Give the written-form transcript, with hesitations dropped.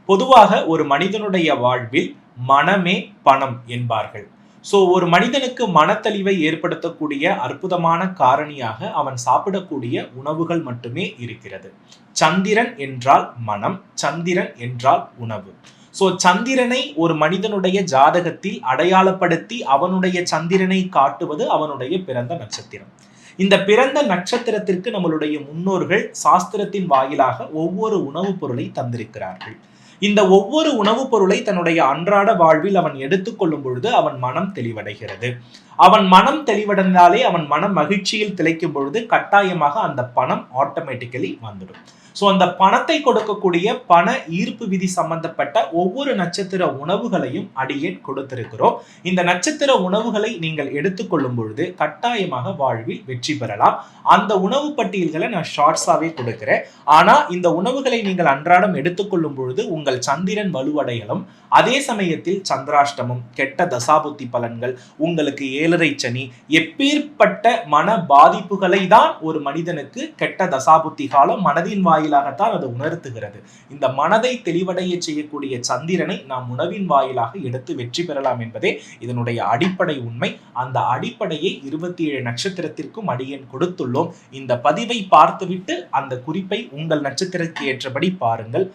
பொதுவாக ஒரு மனிதனுடைய வாழ்வில் மனமே பணம் என்பார்கள். ஒரு மனிதனுக்கு மனத்தெளிவை ஏற்படுத்தக்கூடிய அற்புதமான காரணியாக அவன் சாப்பிடக்கூடிய உணவுகள் மட்டுமே இருக்கிறது. சந்திரன் என்றால் மனம், சந்திரன் என்றால் உணவு. சந்திரனை ஒரு மனிதனுடைய ஜாதகத்தில் அடையாளப்படுத்தி அவனுடைய சந்திரனை காட்டுவது அவனுடைய பிறந்த நட்சத்திரம். இந்த பிறந்த நட்சத்திரத்திற்கு நம்மளுடைய முன்னோர்கள் சாஸ்திரத்தின் வாயிலாக ஒவ்வொரு உணவுப் பொருளை தந்திருக்கிறார்கள். இந்த ஒவ்வொரு உணவுப் பொருளை தன்னுடைய அன்றாட வாழ்வில் அவன் எடுத்துக்கொள்ளும் பொழுது அவன் மனம் தெளிவடைகிறது. அவன் மனம் தெளிவடைந்தாலே அவன் மனம் மகிழ்ச்சியில் திளைக்கும் பொழுது கட்டாயமாக அந்த பணம் ஆட்டோமேட்டிக்கலி வந்துடும். அந்த பணத்தை கொடுக்கக்கூடிய பண ஈர்ப்பு விதி சம்பந்தப்பட்ட ஒவ்வொரு நட்சத்திர உணவுகளையும் அடியேன் கொடுத்திருக்கிறோம். இந்த நட்சத்திர உணவுகளை நீங்கள் எடுத்துக்கொள்ளும் பொழுது கட்டாயமாக வாழ்வில் வெற்றி பெறலாம். அந்த உணவு பட்டியல்களை நான் ஷார்ட்ஸாவே கொடுக்கிறேன். ஆனா இந்த உணவுகளை நீங்கள் அன்றாடம் எடுத்துக்கொள்ளும் பொழுது உங்கள் சந்திரன் வலுவடையலும், அதே சமயத்தில் சந்திராஷ்டமம், கெட்ட தசாபுத்தி பலன்கள், உங்களுக்கு 7.5 சனி, எப்பேற்பட்ட மன பாதிப்புகளை தான் ஒரு மனிதனுக்கு கெட்ட தசாபுத்தி காலம் மனதின் வாயிலாகத்தான் அது உணர்த்துகிறது. இந்த மனதை தெளிவடைய செய்யக்கூடிய சந்திரனை நாம் உணவின் வாயிலாக எடுத்து வெற்றி பெறலாம் என்பதே இதனுடைய அடிப்படை உண்மை. அந்த அடிப்படையை 27 நட்சத்திரத்திற்கும் அடியேன் கொடுத்துள்ளோம். இந்த பதிவை பார்த்துவிட்டு அந்த குறிப்பை உங்கள் நட்சத்திரத்திற்கு ஏற்றபடி பாருங்கள்.